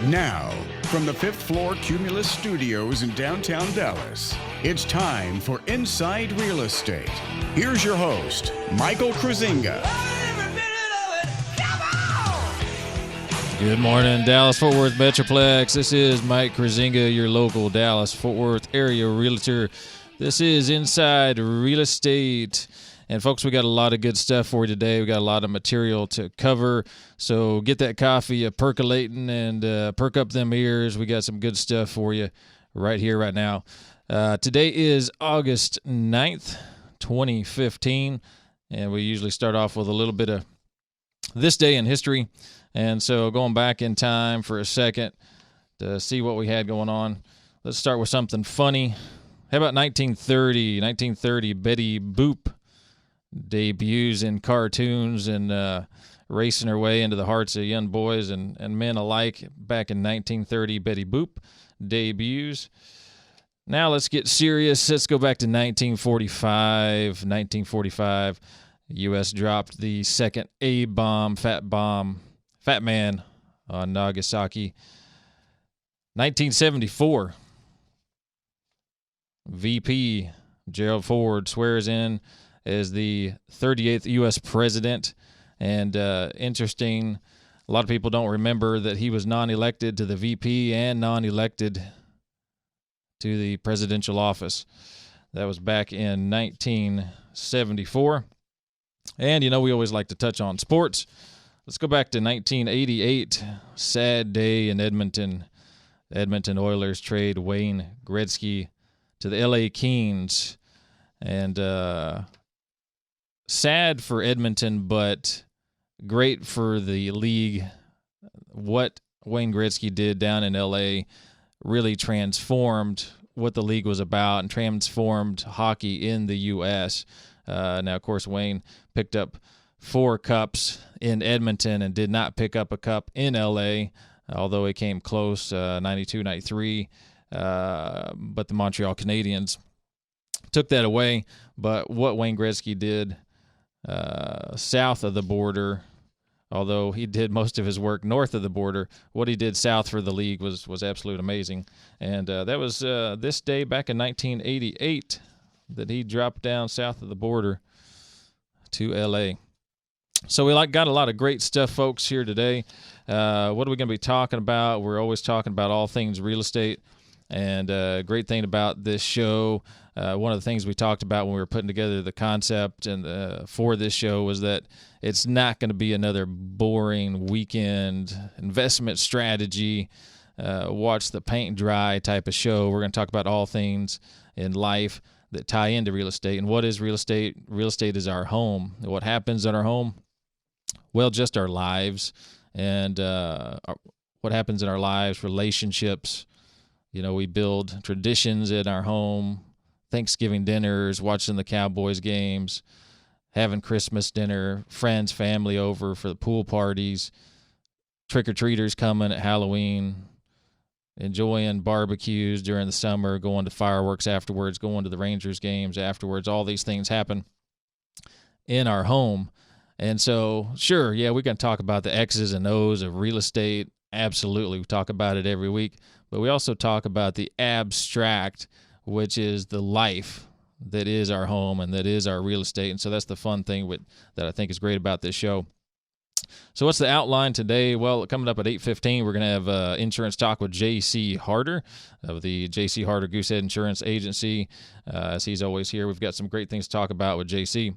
Now, from the 5th floor Cumulus Studios in downtown Dallas, it's time for Inside Real Estate. Here's your host, Michael Kruizinga. Good morning, Dallas-Fort Worth Metroplex. This is Mike Kruizinga, your local Dallas-Fort Worth area realtor. This is Inside Real Estate. And, folks, we got a lot of good stuff for you today. We got a lot of material to cover. So get that coffee percolating and perk up them ears. We got some good stuff for you right here, right now. Today is August 9th, 2015. And we usually start off with a little bit of this day in history. And so going back in time for a second to see what we had going on. Let's start with something funny. How about 1930? 1930, Betty Boop debuts in cartoons and racing her way into the hearts of young boys and men alike. Back in 1930, Betty Boop debuts. Now let's get serious. Let's go back to 1945. 1945, U.S. dropped the second A-bomb, Fat Man on Nagasaki. 1974, VP Gerald Ford swears in as the 38th U.S. president. And interesting, a lot of people don't remember that he was non-elected to the VP and non-elected to the presidential office. That was back in 1974. And, you know, we always like to touch on sports. Let's go back to 1988. Sad day in Edmonton. Edmonton Oilers trade Wayne Gretzky to the LA Kings. And sad for Edmonton, but great for the league. What Wayne Gretzky did down in LA really transformed what the league was about and transformed hockey in the U.S. Now, of course, Wayne picked up 4 cups in Edmonton and did not pick up a cup in L.A., although it came close, 92, 93. But the Montreal Canadiens took that away. But what Wayne Gretzky did south of the border, although he did most of his work north of the border, what he did south for the league was absolutely amazing. And that was this day back in 1988 that he dropped down south of the border to L.A. So we got a lot of great stuff, folks, here today. What are we going to be talking about? We're always talking about all things real estate. And great thing about this show, one of the things we talked about when we were putting together the concept and for this show was that it's not going to be another boring weekend investment strategy, watch the paint dry type of show. We're going to talk about all things in life that tie into real estate. And what is real estate? Real estate is our home. What happens in our home? Well, just our lives and what happens in our lives, relationships. You know, we build traditions in our home, Thanksgiving dinners, watching the Cowboys games, having Christmas dinner, friends, family over for the pool parties, trick-or-treaters coming at Halloween, enjoying barbecues during the summer, going to fireworks afterwards, going to the Rangers games afterwards. All these things happen in our home. And so, sure, yeah, we can talk about the X's and O's of real estate. Absolutely. We talk about it every week. But we also talk about the abstract, which is the life that is our home and that is our real estate. And so that's the fun thing that I think is great about this show. So what's the outline today? Well, coming up at 8:15, we're going to have insurance talk with J.C. Harder of the J.C. Harder Goosehead Insurance Agency. As he's always here, we've got some great things to talk about with J.C.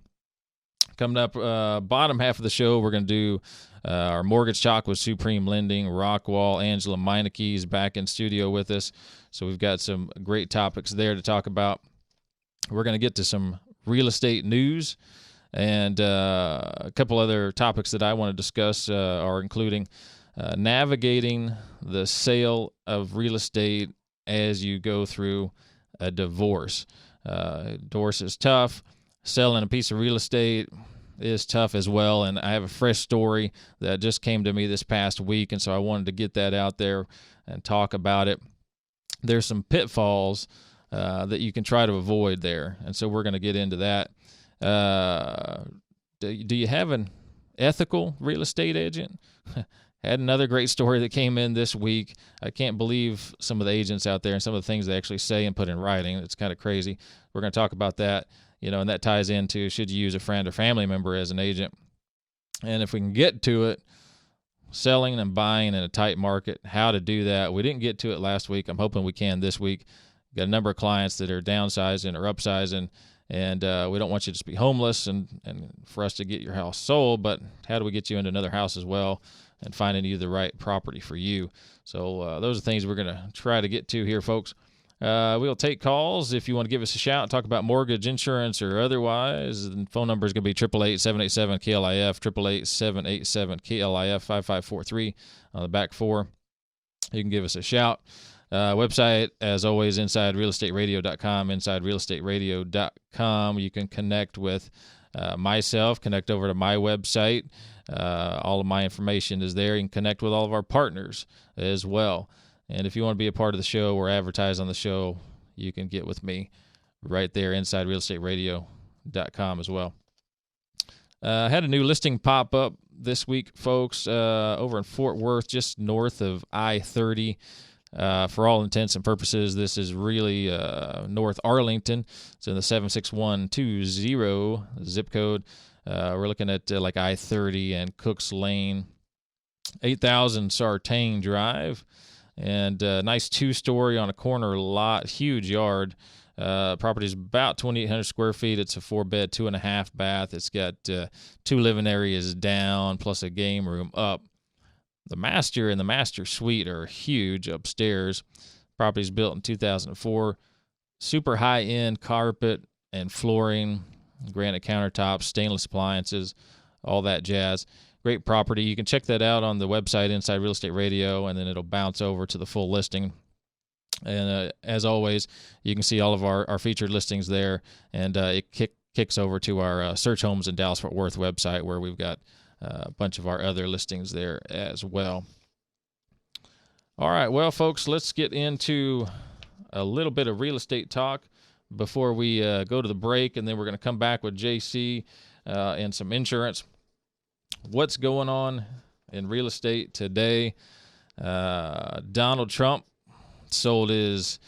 Coming up, bottom half of the show, we're going to do our mortgage talk with Supreme Lending. Rockwall, Angela Meineke is back in studio with us. So we've got some great topics there to talk about. We're going to get to some real estate news. And a couple other topics that I want to discuss are including navigating the sale of real estate as you go through a divorce. Divorce is tough. Selling a piece of real estate is tough as well, and I have a fresh story that just came to me this past week, and so I wanted to get that out there and talk about it. There's some pitfalls that you can try to avoid there, and so we're going to get into that. Do you have an ethical real estate agent? Had another great story that came in this week. I can't believe some of the agents out there and some of the things they actually say and put in writing. It's kind of crazy. We're going to talk about that, and that ties into should you use a friend or family member as an agent. And if we can get to it, selling and buying in a tight market, how to do that. We didn't get to it last week. I'm hoping we can this week. Got a number of clients that are downsizing or upsizing, and we don't want you to just be homeless and for us to get your house sold, but how do we get you into another house as well and finding you the right property for you? So those are things we're going to try to get to here, folks. We'll take calls if you want to give us a shout, talk about mortgage, insurance, or otherwise. The phone number is going to be 888-787-KLIF, 888-787-KLIF, 5543 on the back four. You can give us a shout. Website, as always, InsideRealEstateRadio.com, InsideRealEstateRadio.com. You can connect with myself, connect over to my website. All of my information is there. You can connect with all of our partners as well. And if you want to be a part of the show or advertise on the show, you can get with me right there, InsideRealEstateRadio.com as well. I had a new listing pop up this week, folks, over in Fort Worth, just north of I-30. For all intents and purposes, this is really North Arlington. It's in the 76120 zip code. We're looking at like I-30 and Cooks Lane, 8,000 Sartain Drive, and nice two-story on a corner lot, huge yard. Property is about 2,800 square feet. It's a 4-bed, 2.5 bath. It's got 2 living areas down plus a game room up. The master and the master suite are huge upstairs. Property is built in 2004. Super high-end carpet and flooring, granite countertops, stainless appliances, all that jazz. Great property. You can check that out on the website, Inside Real Estate Radio, and then it'll bounce over to the full listing. And as always, you can see all of our featured listings there, and it kicks over to our Search Homes in Dallas-Fort Worth website, where we've got a bunch of our other listings there as well. All right, well, folks, let's get into a little bit of real estate talk before we go to the break, and then we're going to come back with JC and some insurance. What's going on in real estate today? Donald Trump sold his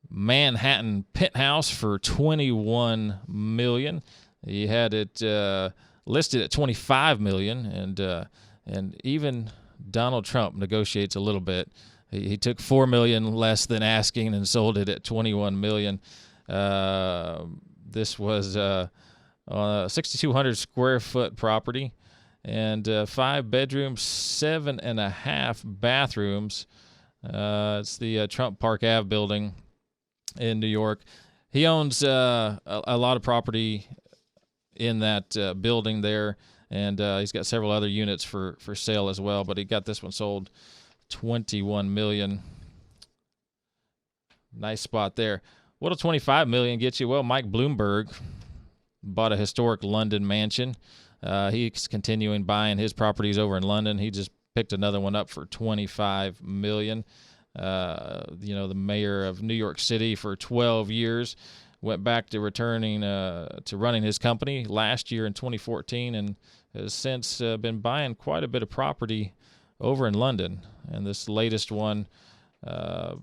Manhattan penthouse for $21 million. He had it listed at $25 million, and even Donald Trump negotiates a little bit. He took $4 million less than asking and sold it at $21 million. This was a 6,200 square foot property, and 5 bedrooms, 7.5 bathrooms. It's the Trump Park Ave building in New York. He owns a lot of property in that building there, and he's got several other units for sale as well, but he got this one sold $21 million. Nice spot there. What'll $25 million get you? Well, Mike Bloomberg bought a historic London mansion. He's continuing buying his properties over in London. He just picked another one up for $25 million. The mayor of New York City for 12 years, went back to returning to running his company last year in 2014, and has since been buying quite a bit of property over in London. And this latest one, about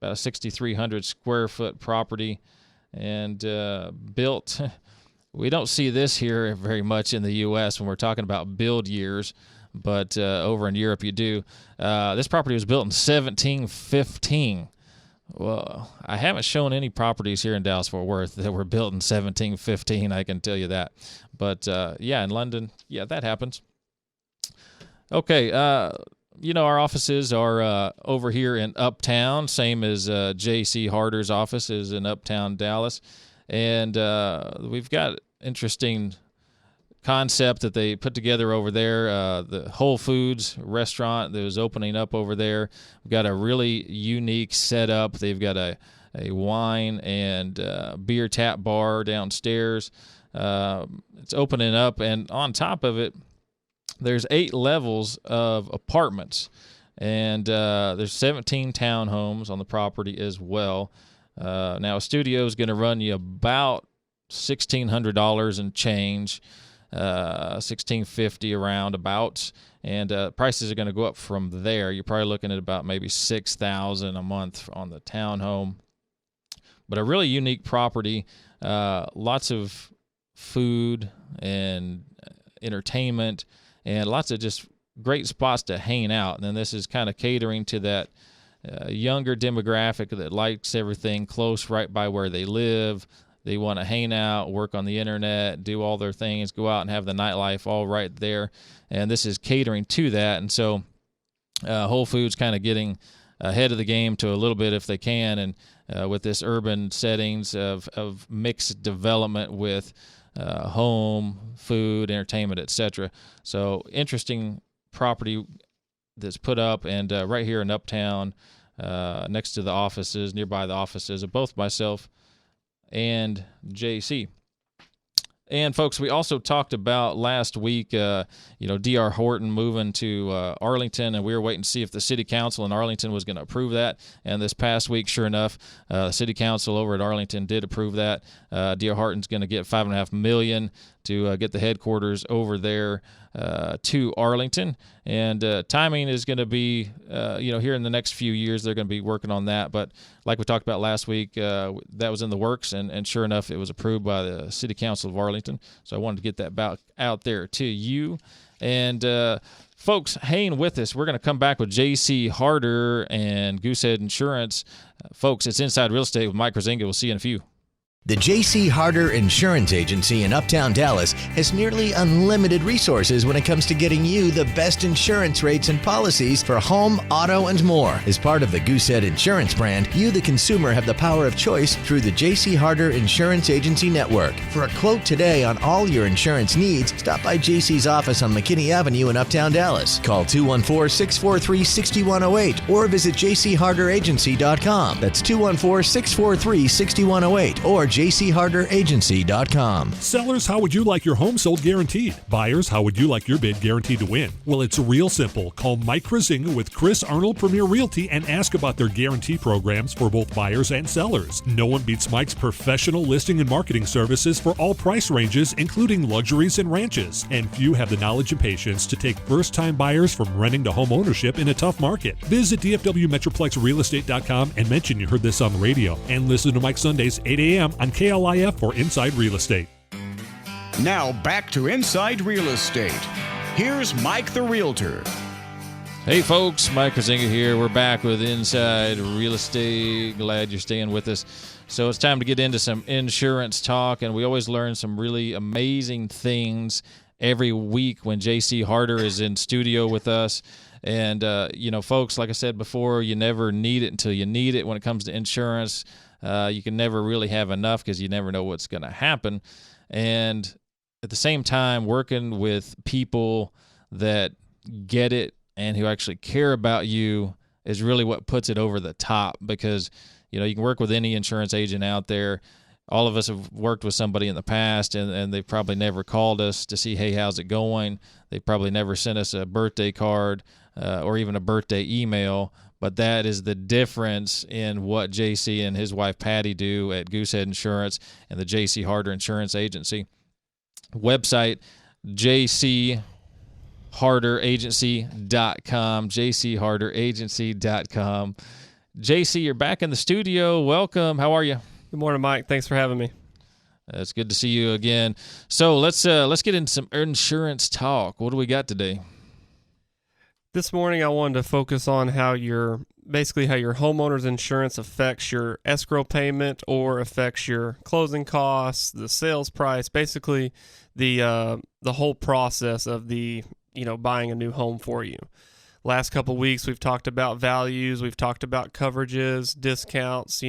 a 6,300 square foot property, and built. We don't see this here very much in the U.S. when we're talking about build years, but over in Europe you do. This property was built in 1715. Well, I haven't shown any properties here in Dallas-Fort Worth that were built in 1715, I can tell you that. But, in London, that happens. Okay, our offices are over here in Uptown, same as J.C. Harder's office is in Uptown Dallas. And we've got interesting concept that they put together over there, the Whole Foods restaurant that was opening up over there. We've got a really unique setup. They've got a wine and beer tap bar downstairs. It's opening up, and on top of it, there's 8 levels of apartments, and there's 17 townhomes on the property as well. Now, a studio is going to run you about $1,600 and change. $1,650 around about, and prices are going to go up from there. You're probably looking at about maybe $6,000 a month on the townhome, but a really unique property. Lots of food and entertainment, and lots of just great spots to hang out. And then this is kind of catering to that younger demographic that likes everything close right by where they live. They want to hang out, work on the internet, do all their things, go out and have the nightlife all right there. And this is catering to that. And so Whole Foods kind of getting ahead of the game to a little bit if they can, and with this urban settings of mixed development with home, food, entertainment, etc. So interesting property that's put up, and right here in Uptown, next to the offices, nearby the offices of both myself and JC. And folks, we also talked about last week, D.R. Horton moving to Arlington, and we were waiting to see if the city council in Arlington was going to approve that. And this past week, sure enough, the city council over at Arlington did approve that. D.R. Horton's going to get $5.5 million to get the headquarters over there to Arlington. And timing is going to be, here in the next few years, they're going to be working on that. But like we talked about last week, that was in the works, and sure enough, it was approved by the City Council of Arlington. So I wanted to get that back out there to you. And folks, hang with us. We're going to come back with J.C. Harder and Goosehead Insurance. Folks, it's Inside Real Estate with Mike Kruizinga. We'll see you in a few. The J.C. Harder Insurance Agency in Uptown Dallas has nearly unlimited resources when it comes to getting you the best insurance rates and policies for home, auto, and more. As part of the Goosehead Insurance brand, you, the consumer, have the power of choice through the J.C. Harder Insurance Agency Network. For a quote today on all your insurance needs, stop by J.C.'s office on McKinney Avenue in Uptown Dallas. Call 214-643-6108 or visit jcharderagency.com. That's 214-643-6108 or jcharderagency.com. Sellers, how would you like your home sold guaranteed? Buyers, how would you like your bid guaranteed to win? Well, it's real simple. Call Mike Kruizinga with Chris Arnold Premier Realty and ask about their guarantee programs for both buyers and sellers. No one beats Mike's professional listing and marketing services for all price ranges, including luxuries and ranches. And few have the knowledge and patience to take first-time buyers from renting to home ownership in a tough market. Visit DFWMetroplexRealestate.com and mention you heard this on the radio. And listen to Mike Sundays, 8 a.m. on KLIF for Inside Real Estate. Now back to Inside Real Estate. Here's Mike the Realtor. Hey folks, Mike Kruizinga here. We're back with Inside Real Estate. Glad you're staying with us. So it's time to get into some insurance talk, and we always learn some really amazing things every week when J.C. Harder is in studio with us. And, folks, like I said before, you never need it until you need it when it comes to insurance. You can never really have enough because you never know what's going to happen. And at the same time, working with people that get it and who actually care about you is really what puts it over the top, because, you can work with any insurance agent out there. All of us have worked with somebody in the past, and they've probably never called us to see, hey, how's it going? They probably never sent us a birthday card or even a birthday email. But that is the difference in what JC and his wife Patty do at Goosehead Insurance and the J.C. Harder Insurance Agency. Website, jcharderagency.com, jcharderagency.com. JC, you're back in the studio. Welcome. How are you? Good morning, Mike. Thanks for having me. It's good to see you again. So let's get into some insurance talk. What do we got today? This morning, I wanted to focus on how your homeowner's insurance affects your escrow payment or affects your closing costs, the sales price, basically the whole process of buying a new home for you. Last couple weeks, we've talked about values, we've talked about coverages, discounts,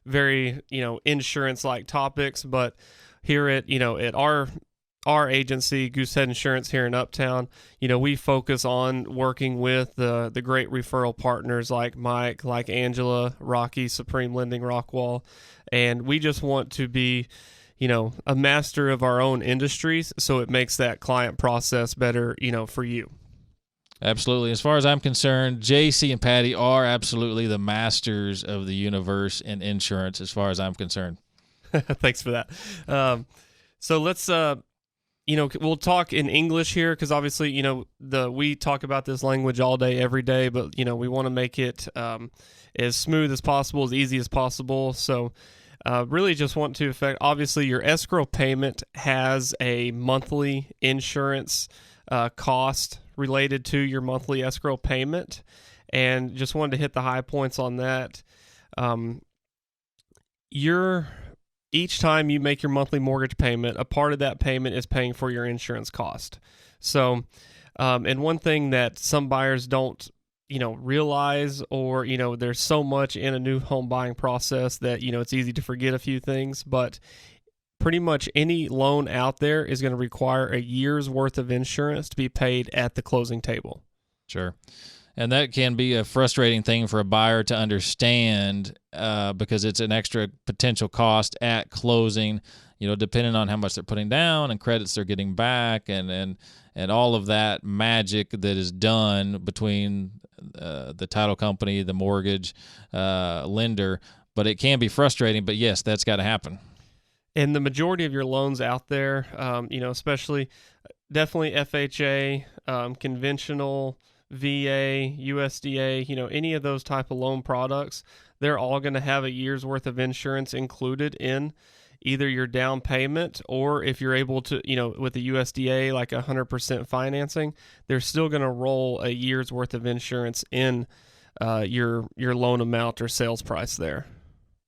very insurance-like topics. But here at our agency, Goosehead Insurance here in Uptown, we focus on working with the great referral partners like Mike, like Angela, Rocky, Supreme Lending, Rockwall, and we just want to be, a master of our own industries, so it makes that client process better, for you. Absolutely. As far as I'm concerned, JC and Patty are absolutely the masters of the universe in insurance, as far as I'm concerned. Thanks for that. So let's we'll talk in English here because obviously, we talk about this language all day, every day, but, we want to make it as smooth as possible, as easy as possible. So really just want to affect, obviously, your escrow payment has a monthly insurance cost related to your monthly escrow payment, and just wanted to hit the high points on that. Each time you make your monthly mortgage payment, a part of that payment is paying for your insurance cost. So, and one thing that some buyers don't, realize, or, there's so much in a new home buying process that, it's easy to forget a few things, but pretty much any loan out there is going to require a year's worth of insurance to be paid at the closing table. Sure. And that can be a frustrating thing for a buyer to understand because it's an extra potential cost at closing, depending on how much they're putting down and credits they're getting back and all of that magic that is done between the title company, the mortgage lender. But it can be frustrating, but yes, that's got to happen. And the majority of your loans out there, especially definitely FHA, conventional, VA, USDA, any of those type of loan products, they're all going to have a year's worth of insurance included in either your down payment, or if you're able to, with the USDA, like 100% financing, they're still going to roll a year's worth of insurance in your loan amount or sales price there.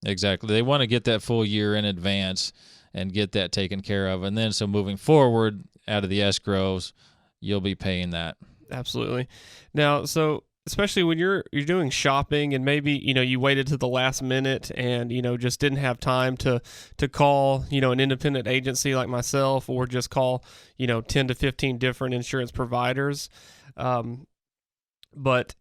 Exactly. They want to get that full year in advance and get that taken care of. And then so moving forward out of the escrows, you'll be paying that. Absolutely. Now, so especially when you're doing shopping and maybe, you waited to the last minute and, just didn't have time to call, an independent agency like myself, or just call, 10 to 15 different insurance providers. But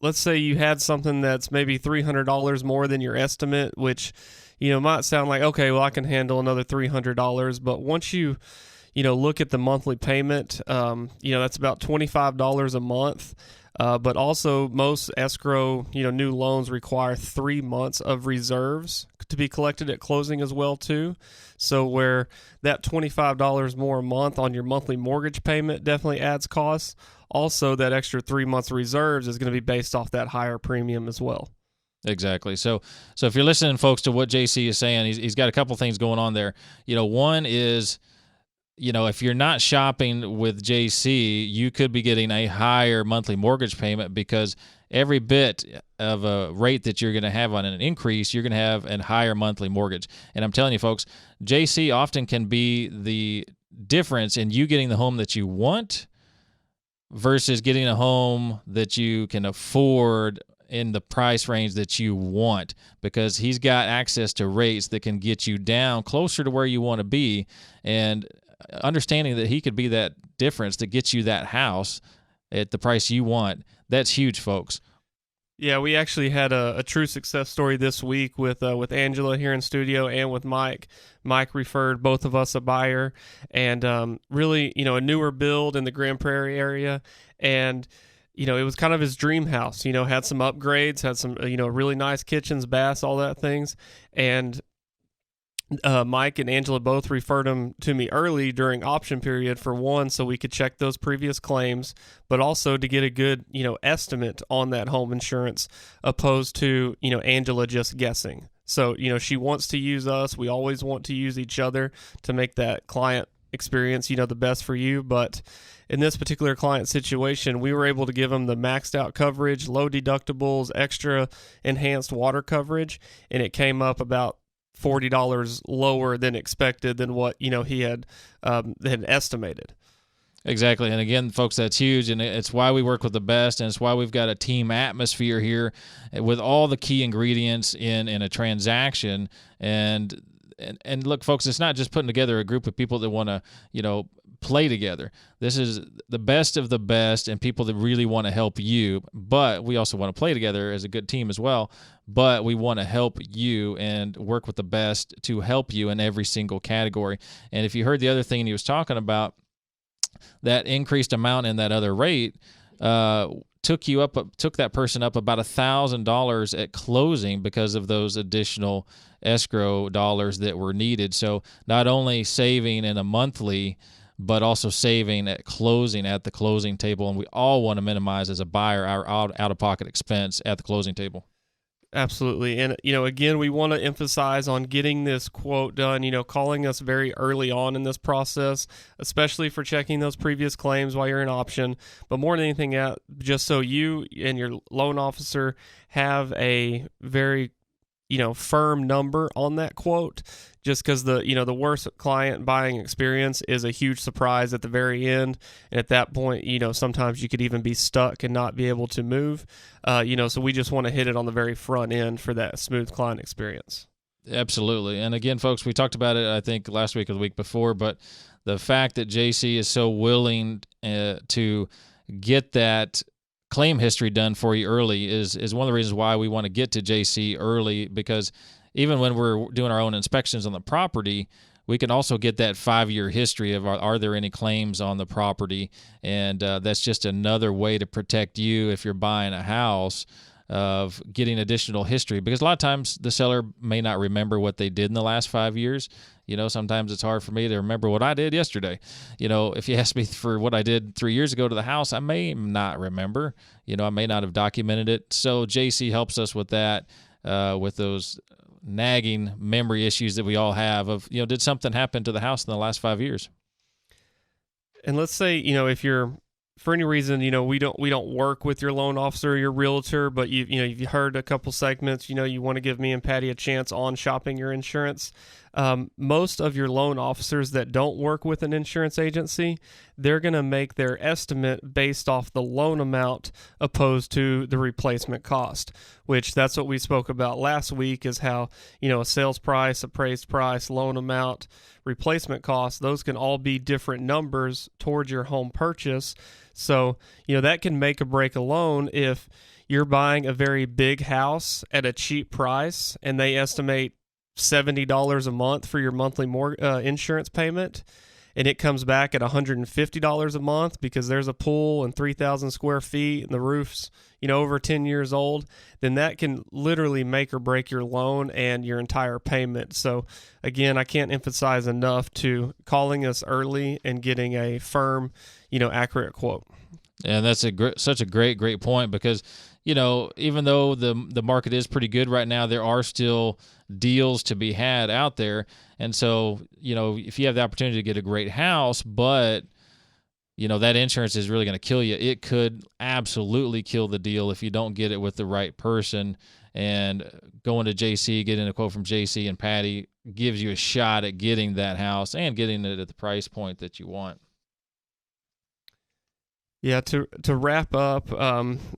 let's say you had something that's maybe $300 more than your estimate, which, might sound like, okay, well, I can handle another $300. But once you look at the monthly payment, that's about $25 a month. But also most escrow, new loans require 3 months of reserves to be collected at closing as well too. So where that $25 more a month on your monthly mortgage payment definitely adds costs, also that extra 3 months reserves is going to be based off that higher premium as well. Exactly. So if you're listening, folks, to what JC is saying, he's got a couple things going on there. One is, if you're not shopping with JC, you could be getting a higher monthly mortgage payment because every bit of a rate that you're going to have on an increase, you're going to have a higher monthly mortgage. And I'm telling you, folks, JC often can be the difference in you getting the home that you want versus getting a home that you can afford in the price range that you want, because he's got access to rates that can get you down closer to where you want to be, and understanding that he could be that difference that gets you that house at the price you want. That's huge, folks. Yeah, we actually had a true success story this week with Angela here in studio and with Mike. Mike referred both of us a buyer, and really, a newer build in the Grand Prairie area, and it was kind of his dream house. Had some upgrades, had some really nice kitchens, baths, all that things, and Mike and Angela both referred him to me early during option period, for one, so we could check those previous claims, but also to get a good, estimate on that home insurance, opposed to, Angela just guessing. So, she wants to use us. We always want to use each other to make that client experience, the best for you. But in this particular client situation, we were able to give them the maxed out coverage, low deductibles, extra enhanced water coverage, and it came up about $40 lower than expected than what he had estimated. Exactly. And again, folks, that's huge, and it's why we work with the best, and it's why we've got a team atmosphere here with all the key ingredients in a transaction. And look, folks, it's not just putting together a group of people that want to play together. This is the best of the best and people that really want to help you, but we also want to play together as a good team as well. But we want to help you and work with the best to help you in every single category. And if you heard the other thing he was talking about, that increased amount in that other rate took that person up about $1,000 at closing because of those additional escrow dollars that were needed. So not only saving in a monthly but also saving at closing at the closing table. And we all want to minimize as a buyer our out-of-pocket expense at the closing table. Absolutely. And, again, we want to emphasize on getting this quote done, calling us very early on in this process, especially for checking those previous claims while you're in option. But more than anything else, just so you and your loan officer have a very, firm number on that quote, just because the worst client buying experience is a huge surprise at the very end. And at that point, sometimes you could even be stuck and not be able to move. So we just want to hit it on the very front end for that smooth client experience. Absolutely. And again, folks, we talked about it, I think, last week or the week before, but the fact that JC is so willing to get that claim history done for you early is one of the reasons why we want to get to JC early, because even when we're doing our own inspections on the property, we can also get that 5-year history of are there any claims on the property, and that's just another way to protect you if you're buying a house, of getting additional history, because a lot of times the seller may not remember what they did in the last 5 years. Sometimes it's hard for me to remember what I did yesterday. If you ask me for what I did 3 years ago to the house, I may not remember. I may not have documented it. So JC helps us with that, with those nagging memory issues that we all have of, did something happen to the house in the last 5 years? And let's say, if you're, for any reason, we don't work with your loan officer or your realtor, but you've heard a couple segments, you want to give me and Patty a chance on shopping your insurance. Most of your loan officers that don't work with an insurance agency, they're going to make their estimate based off the loan amount opposed to the replacement cost, which that's what we spoke about last week, is how, a sales price, appraised price, loan amount, replacement cost, those can all be different numbers towards your home purchase. So, that can make or break a loan if you're buying a very big house at a cheap price and they estimate $70 a month for your monthly insurance payment, and it comes back at $150 a month because there's a pool and 3,000 square feet and the roof's, over 10 years old, then that can literally make or break your loan and your entire payment. So again, I can't emphasize enough to calling us early and getting a firm, accurate quote. And that's such a great point, because even though the market is pretty good right now, there are still deals to be had out there. And so, if you have the opportunity to get a great house, but that insurance is really going to kill you, it could absolutely kill the deal if you don't get it with the right person. And going to JC, getting a quote from JC and Patty gives you a shot at getting that house and getting it at the price point that you want. Yeah, to wrap up,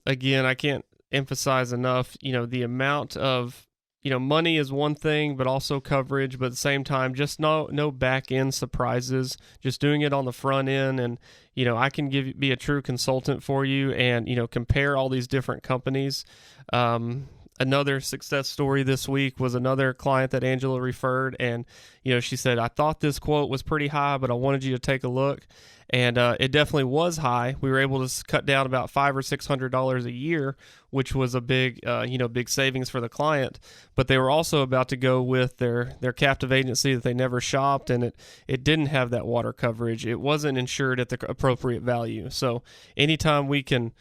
again, I can't emphasize enough, the amount of, money is one thing, but also coverage, but at the same time, just no back end surprises, just doing it on the front end. And, I can be a true consultant for you and, compare all these different companies. Another success story this week was another client that Angela referred, and she said, I thought this quote was pretty high, but I wanted you to take a look. And it definitely was high. We were able to cut down about $500 or $600 a year, which was a big savings for the client. But they were also about to go with their captive agency that they never shopped, and it didn't have that water coverage. It wasn't insured at the appropriate value. So anytime we can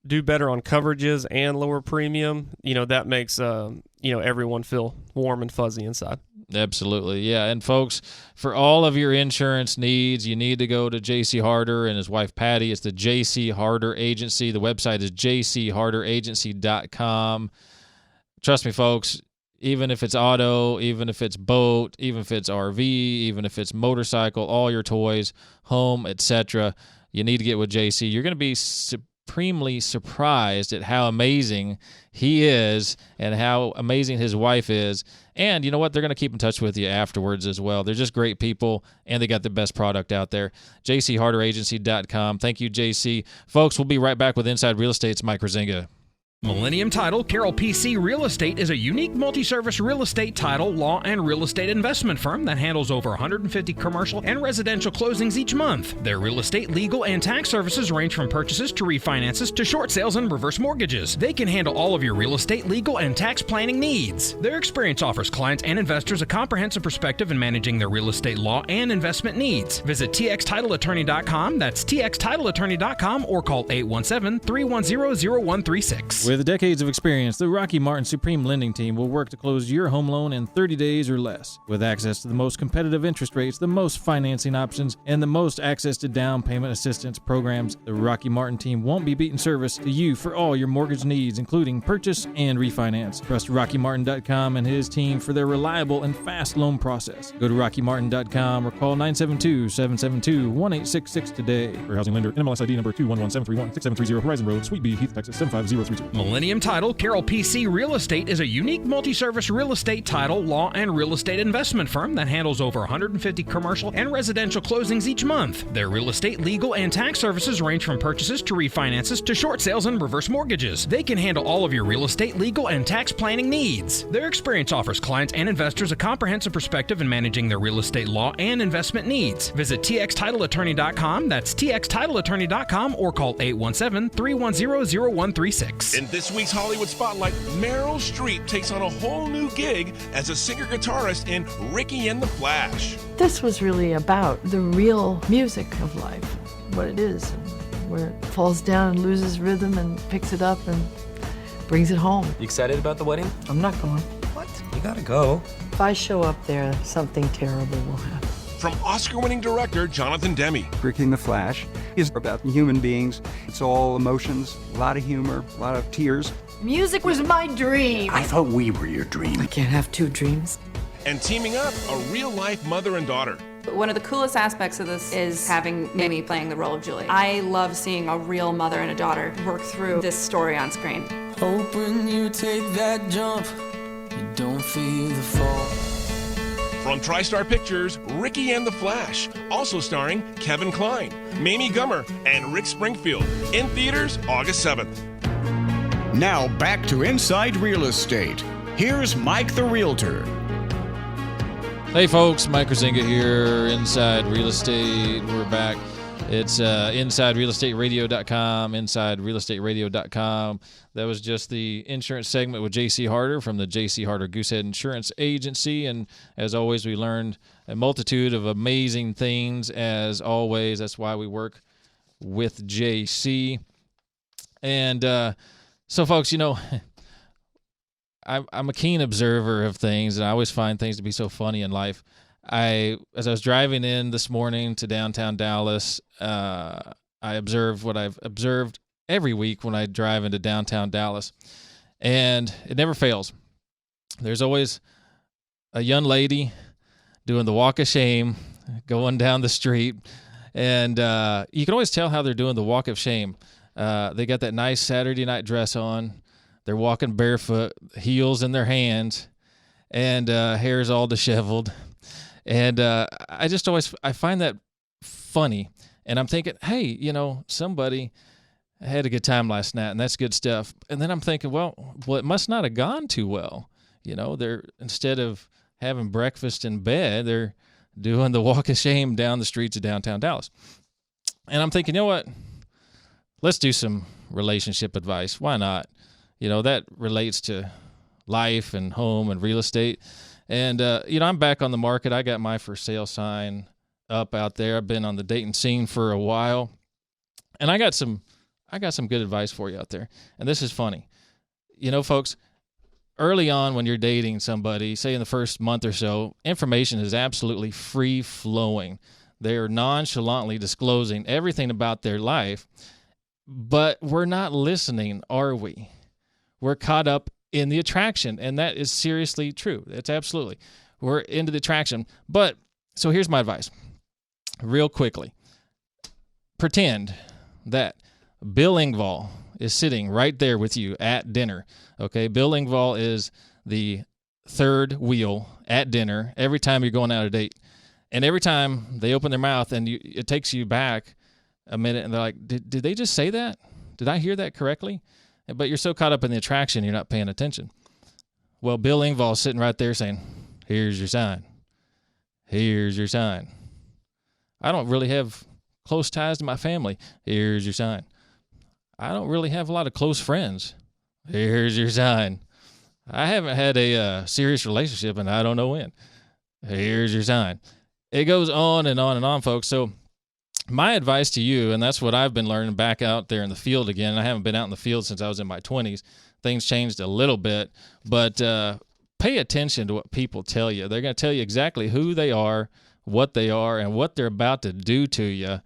do better on coverages and lower premium, that makes everyone feel warm and fuzzy inside. Absolutely. Yeah. And folks, for all of your insurance needs, you need to go to JC Harder and his wife Patty. It's the JC Harder Agency. The website is jcharderagency.com. Trust me, folks, even if it's auto, even if it's boat, even if it's RV, even if it's motorcycle, all your toys, home, etc., you need to get with JC. You're going to be supremely surprised at how amazing he is and how amazing his wife is. And you know what? They're going to keep in touch with you afterwards as well. They're just great people, and they got the best product out there. jcharderagency.com. Thank you, JC. Folks, we'll be right back with Inside Real Estate's Mike Kruizinga. Millennium Title Carroll PC Real Estate is a unique multi-service real estate title, law, and real estate investment firm that handles over 150 commercial and residential closings each month. Their real estate, legal, and tax services range from purchases to refinances to short sales and reverse mortgages. They can handle all of your real estate, legal, and tax planning needs. Their experience offers clients and investors a comprehensive perspective in managing their real estate, law, and investment needs. Visit txtitleattorney.com, that's txtitleattorney.com, or call 817-310-0136. With decades of experience, the Rocky Martin Supreme Lending Team will work to close your home loan in 30 days or less. With access to the most competitive interest rates, the most financing options, and the most access to down payment assistance programs, the Rocky Martin Team won't be beating service to you for all your mortgage needs, including purchase and refinance. Trust RockyMartin.com and his team for their reliable and fast loan process. Go to RockyMartin.com or call 972-772-1866 today. For housing lender, NMLS ID number 211731, 6730 Horizon Road, Suite B, Heath, Texas 75032. Millennium Title Carroll PC Real Estate is a unique multi-service real estate title, law, and real estate investment firm that handles over 150 commercial and residential closings each month. Their real estate, legal, and tax services range from purchases to refinances to short sales and reverse mortgages. They can handle all of your real estate, legal, and tax planning needs. Their experience offers clients and investors a comprehensive perspective in managing their real estate, law, and investment needs. Visit txtitleattorney.com, that's txtitleattorney.com, or call 817-310-0136. In this week's Hollywood Spotlight, Meryl Streep takes on a whole new gig as a singer-guitarist in Ricky and the Flash. This was really about the real music of life, what it is, where it falls down and loses rhythm and picks it up and brings it home. You excited about the wedding? I'm not going. What? You gotta go. If I show up there, something terrible will happen. From Oscar-winning director Jonathan Demme. Ricky and the Flash is about human beings. It's all emotions, a lot of humor, a lot of tears. Music was my dream. I thought we were your dream. I can't have two dreams. And teaming up, a real-life mother and daughter. One of the coolest aspects of this is having Mimi playing the role of Julie. I love seeing a real mother and a daughter work through this story on screen. Hope when you take that jump, you don't feel the fall. From TriStar Pictures, Ricky and the Flash, also starring Kevin Kline, Mamie Gummer, and Rick Springfield. In theaters, August 7th. Now back to Inside Real Estate. Here's Mike the Realtor. Hey folks, Mike Kruizinga here, Inside Real Estate. We're back. It's InsideRealEstateRadio.com, InsideRealEstateRadio.com. That was just the insurance segment with J.C. Harder from the J.C. Harder Goosehead Insurance Agency. And as always, we learned a multitude of amazing things. As always, that's why we work with J.C. And so, folks, you know, I'm a keen observer of things, and I always find things to be so funny in life. As I was driving in this morning to downtown Dallas, I observed what I've observed every week when I drive into downtown Dallas, and it never fails. There's always a young lady doing the walk of shame, going down the street, and you can always tell how they're doing the walk of shame. They got that nice Saturday night dress on. They're walking barefoot, heels in their hands, and hair's all disheveled. And I find that funny. And I'm thinking, hey, you know, somebody had a good time last night, and that's good stuff. And then I'm thinking, well, it must not have gone too well. You know, they're, instead of having breakfast in bed, they're doing the walk of shame down the streets of downtown Dallas. And I'm thinking, you know what? Let's do some relationship advice. Why not? You know, that relates to life and home and real estate. And, you know, I'm back on the market. I got my for sale sign up out there. I've been on the dating scene for a while. And I got some good advice for you out there. And this is funny. You know, folks, early on when you're dating somebody, say in the first month or so, information is absolutely free-flowing. They're nonchalantly disclosing everything about their life. But we're not listening, are we? We're caught up in the attraction, and that is seriously true. It's absolutely. We're into the attraction. But, so here's my advice. Real quickly. Pretend that Bill Engvall is sitting right there with you at dinner. Okay, Bill Engvall is the third wheel at dinner every time you're going out on a date. And every time they open their mouth, and it takes you back a minute, and they're like, did they just say that? Did I hear that correctly? but you're so caught up in the attraction, you're not paying attention. Well, Bill Engvall's sitting right there saying, here's your sign. Here's your sign. I don't really have close ties to my family. Here's your sign. I don't really have a lot of close friends. Here's your sign. I haven't had a serious relationship, and I don't know when. Here's your sign. It goes on and on and on, folks. So my advice to you, and that's what I've been learning back out there in the field again. I haven't been out in the field since I was in my 20s. Things changed a little bit, but pay attention to what people tell you. They're going to tell you exactly who they are, what they are, and what they're about to do to you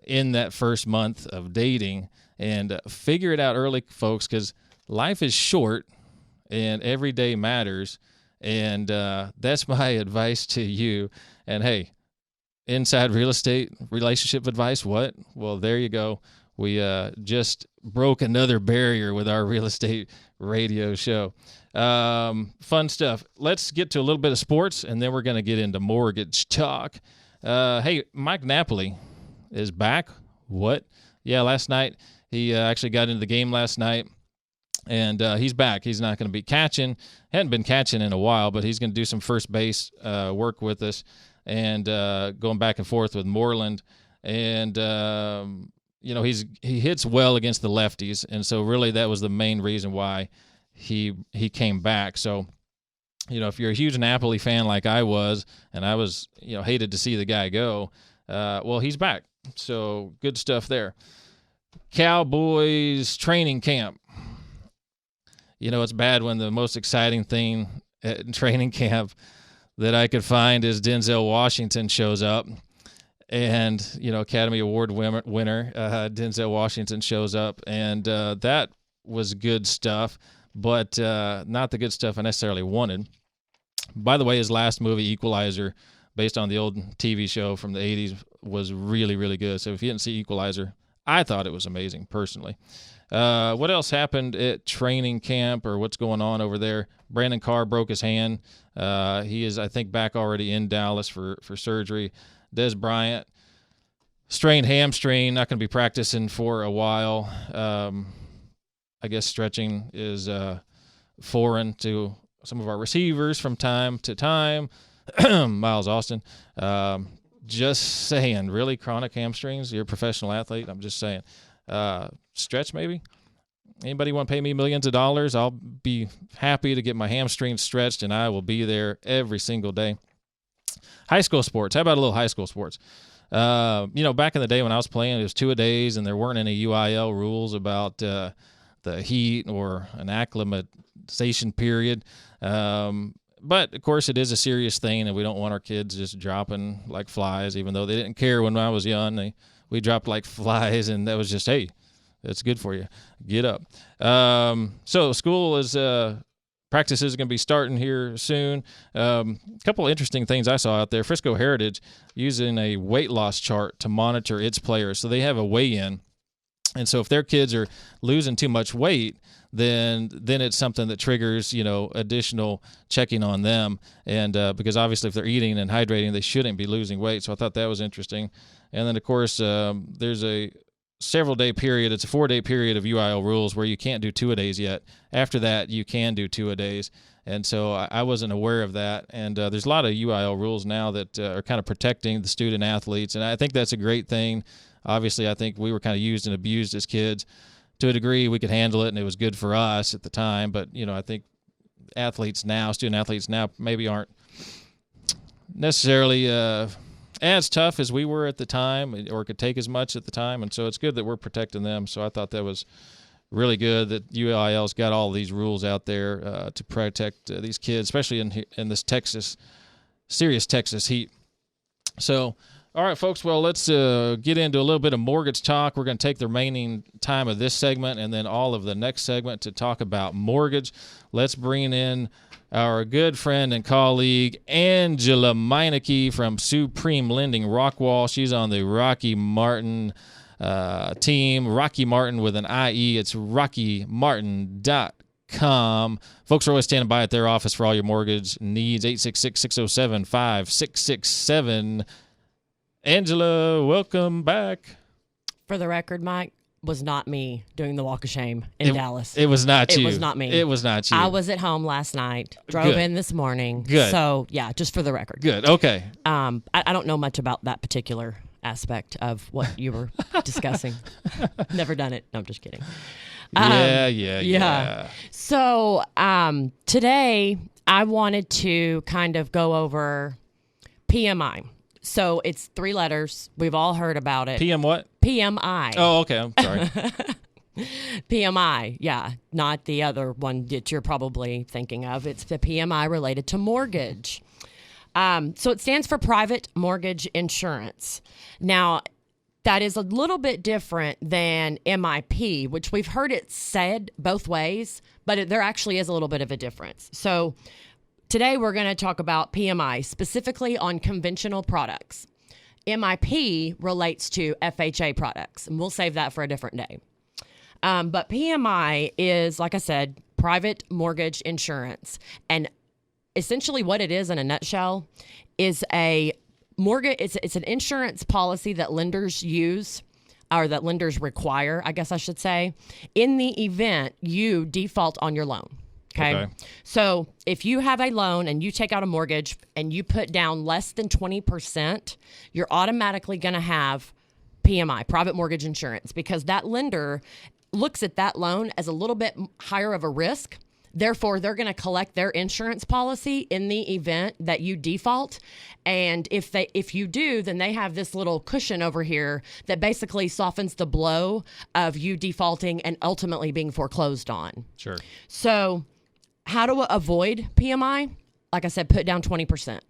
in that first month of dating. And figure it out early, folks, because life is short and every day matters. And that's my advice to you. And hey, inside real estate relationship advice, what? Well, there you go. We just broke another barrier with our real estate radio show. Fun stuff. Let's get to a little bit of sports, and then we're going to get into mortgage talk. Hey, Mike Napoli is back. What? Yeah, last night. He actually got into the game last night, and he's back. He's not going to be catching. Hadn't been catching in a while, but he's going to do some first base work with us and going back and forth with Moreland. And, he hits well against the lefties, and so really that was the main reason why he came back. So, if you're a huge Napoli fan like I was, and I was, hated to see the guy go, well, he's back. So good stuff there. Cowboys training camp. It's bad when the most exciting thing at training camp that I could find is Denzel Washington shows up. And, Academy Award winner Denzel Washington shows up. And that was good stuff, but not the good stuff I necessarily wanted. By the way, his last movie, Equalizer, based on the old TV show from the 80s, was really, really good. So if you didn't see Equalizer, I thought it was amazing, personally. What else happened at training camp, or what's going on over there? Brandon Carr broke his hand. He is, I think, back already in Dallas for surgery. Des Bryant, strained hamstring, not going to be practicing for a while. I guess stretching is foreign to some of our receivers from time to time. Miles Austin. Just saying, really, chronic hamstrings? You're a professional athlete. I'm just saying. Stretch, maybe? Anybody want to pay me millions of dollars? I'll be happy to get my hamstrings stretched, and I will be there every single day. High school sports. How about a little high school sports? Back in the day when I was playing, it was 2-a-days, and there weren't any UIL rules about the heat or an acclimatization period. But, of course, it is a serious thing, and we don't want our kids just dropping like flies, even though they didn't care when I was young. We dropped like flies, and that was just, hey, that's good for you. Get up. So school is practice is going to be starting here soon. A couple of interesting things I saw out there. Frisco Heritage using a weight loss chart to monitor its players. So they have a weigh-in. And so if their kids are losing too much weight, then it's something that triggers, additional checking on them. And because obviously if they're eating and hydrating, they shouldn't be losing weight. So I thought that was interesting. And then, of course, there's a several-day period. It's a 4-day period of UIL rules where you can't do 2-a-days yet. After that, you can do 2-a-days. And so I wasn't aware of that. And there's a lot of UIL rules now that are kind of protecting the student athletes. And I think that's a great thing. Obviously, I think we were kind of used and abused as kids. To a degree, we could handle it, and it was good for us at the time. But, I think student athletes now maybe aren't necessarily as tough as we were at the time, or could take as much at the time. And so it's good that we're protecting them. So I thought that was really good that UIL's got all these rules out there to protect these kids, especially in this serious Texas heat. So, all right, folks, well, let's get into a little bit of mortgage talk. We're going to take the remaining time of this segment and then all of the next segment to talk about mortgage. Let's bring in our good friend and colleague, Angela Meineke from Supreme Lending Rockwall. She's on the Rocky Martin team. Rocky Martin with an IE. It's rockymartin.com. Folks are always standing by at their office for all your mortgage needs. 866-607-5667. Angela, welcome back. For the record, Mike, was not me doing the walk of shame in Dallas. It was not you. It was not me. It was not you. I was at home last night, drove in this morning. Good. So, yeah, just for the record. Good. Okay. I don't know much about that particular aspect of what you were discussing. Never done it. No, I'm just kidding. Yeah. So, today I wanted to kind of go over PMI. So it's 3 letters. We've all heard about it. PM what? PMI. Oh, okay. I'm sorry. PMI, yeah, not the other one that you're probably thinking of. It's the PMI related to mortgage. So it stands for Private Mortgage Insurance. Now, that is a little bit different than MIP, which we've heard it said both ways, but there actually is a little bit of a difference. So today we're going to talk about PMI, specifically on conventional products. MIP relates to FHA products, and we'll save that for a different day. But PMI is, like I said, private mortgage insurance. And essentially what it is in a nutshell is a mortgage. It's an insurance policy that lenders use, or that lenders require, I guess I should say, in the event you default on your loan. Okay. So if you have a loan and you take out a mortgage and you put down less than 20%, you're automatically going to have PMI, private mortgage insurance, because that lender looks at that loan as a little bit higher of a risk. Therefore, they're going to collect their insurance policy in the event that you default. And if you do, then they have this little cushion over here that basically softens the blow of you defaulting and ultimately being foreclosed on. Sure. So how to avoid PMI? Like I said, put down 20%.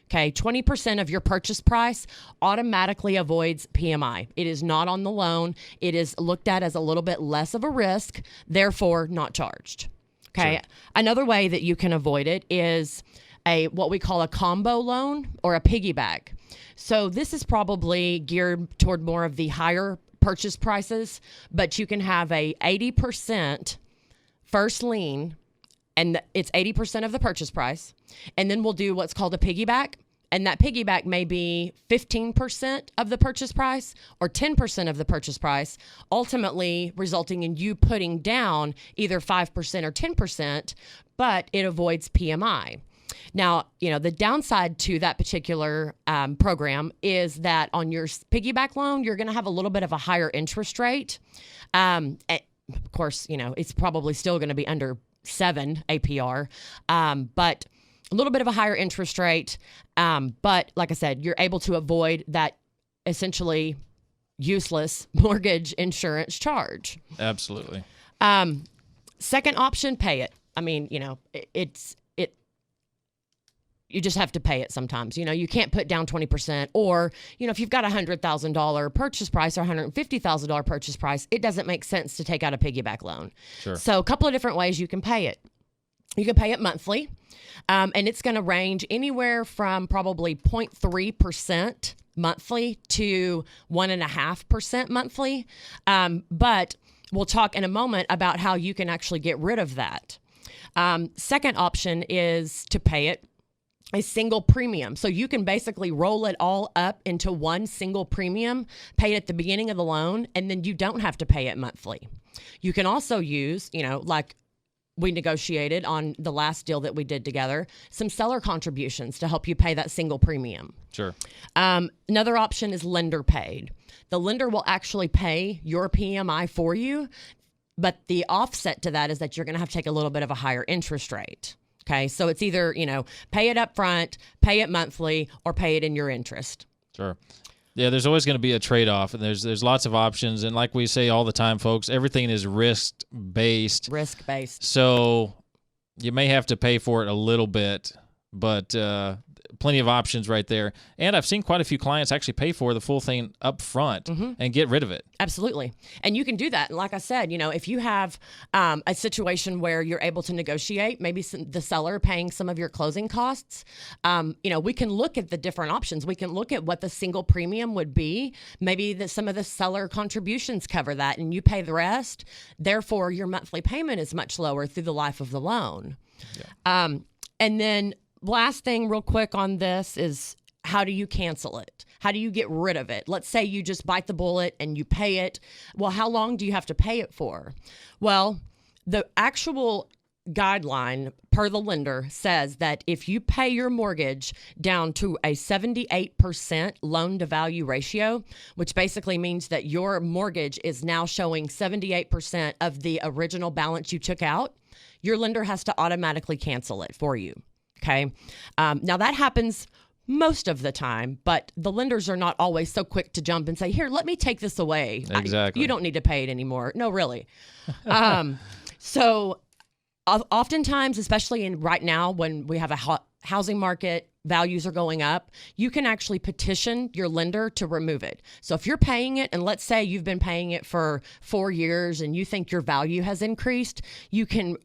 Okay, 20% of your purchase price automatically avoids PMI. It is not on the loan. It is looked at as a little bit less of a risk, therefore not charged. Okay. Sure. Another way that you can avoid it is what we call a combo loan or a piggyback. So this is probably geared toward more of the higher purchase prices, but you can have a 80% first lien, and it's 80% of the purchase price. And then we'll do what's called a piggyback. And that piggyback may be 15% of the purchase price or 10% of the purchase price, ultimately resulting in you putting down either 5% or 10%, but it avoids PMI. Now, the downside to that particular program is that on your piggyback loan, you're going to have a little bit of a higher interest rate. Of course, it's probably still going to be under 7 APR, but a little bit of a higher interest rate. But like I said, you're able to avoid that essentially useless mortgage insurance charge. Absolutely. Second option, pay it. I mean, you just have to pay it sometimes. You can't put down 20%, or, if you've got a $100,000 purchase price or $150,000 purchase price, it doesn't make sense to take out a piggyback loan. Sure. So a couple of different ways you can pay it. You can pay it monthly, and it's going to range anywhere from probably 0.3% monthly to 1.5% monthly. But we'll talk in a moment about how you can actually get rid of that. Second option is to pay it a single premium. So you can basically roll it all up into one single premium, pay it at the beginning of the loan, and then you don't have to pay it monthly. You can also use, like we negotiated on the last deal that we did together, some seller contributions to help you pay that single premium. Sure. Another option is lender paid. The lender will actually pay your PMI for you, but the offset to that is that you're going to have to take a little bit of a higher interest rate. Okay, so it's either, pay it up front, pay it monthly, or pay it in your interest. Sure. Yeah, there's always going to be a trade-off, and there's lots of options. And like we say all the time, folks, everything is risk-based. Risk-based. So you may have to pay for it a little bit, but plenty of options right there. And I've seen quite a few clients actually pay for the full thing up front and get rid of it. Absolutely. And you can do that. And like I said, if you have a situation where you're able to negotiate, maybe the seller paying some of your closing costs, we can look at the different options. We can look at what the single premium would be. Maybe some of the seller contributions cover that and you pay the rest. Therefore, your monthly payment is much lower through the life of the loan. Yeah. And then last thing real quick on this is how do you cancel it? How do you get rid of it? Let's say you just bite the bullet and you pay it. Well, how long do you have to pay it for? Well, the actual guideline per the lender says that if you pay your mortgage down to a 78% loan to value ratio, which basically means that your mortgage is now showing 78% of the original balance you took out, your lender has to automatically cancel it for you. Okay. Now that happens most of the time, but the lenders are not always so quick to jump and say, here, let me take this away. Exactly. You don't need to pay it anymore. No, really. So oftentimes, especially in right now when we have a housing market, values are going up, you can actually petition your lender to remove it. So if you're paying it, and let's say you've been paying it for 4 years and you think your value has increased, you can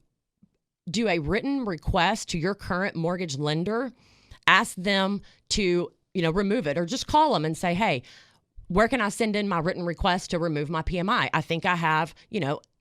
do a written request to your current mortgage lender, ask them to, remove it, or just call them and say, hey, where can I send in my written request to remove my PMI? I think I have,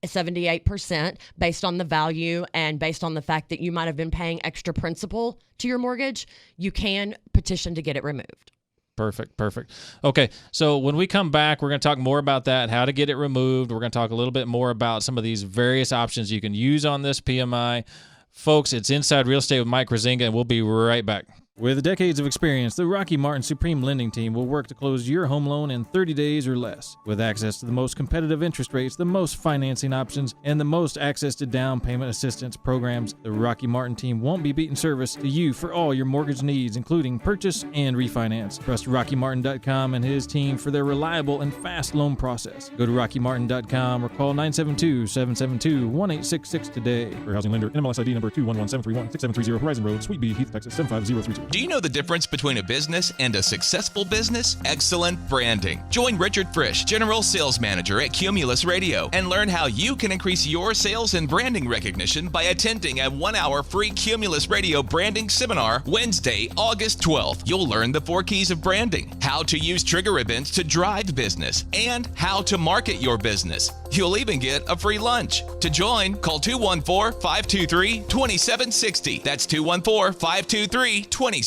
78% based on the value and based on the fact that you might have been paying extra principal to your mortgage. You can petition to get it removed. Perfect. Okay, so when we come back, we're going to talk more about that, how to get it removed. We're going to talk a little bit more about some of these various options you can use on this PMI. Folks, it's Inside Real Estate with Mike Kruizinga, and we'll be right back. With decades of experience, the Rocky Martin Supreme Lending Team will work to close your home loan in 30 days or less. With access to the most competitive interest rates, the most financing options, and the most access to down payment assistance programs, the Rocky Martin team won't be beating service to you for all your mortgage needs, including purchase and refinance. Trust RockyMartin.com and his team for their reliable and fast loan process. Go to RockyMartin.com or call 972-772-1866 today. For housing lender, NMLS ID number 211-731-6730, Horizon Road, Suite B, Heath, Texas 75032. Do you know the difference between a business and a successful business? Excellent branding. Join Richard Frisch, General Sales Manager at Cumulus Radio, and learn how you can increase your sales and branding recognition by attending a 1-hour free Cumulus Radio branding seminar Wednesday, August 12th. You'll learn the 4 keys of branding, how to use trigger events to drive business, and how to market your business. You'll even get a free lunch. To join, call 214-523-2760. That's 214-523-2760.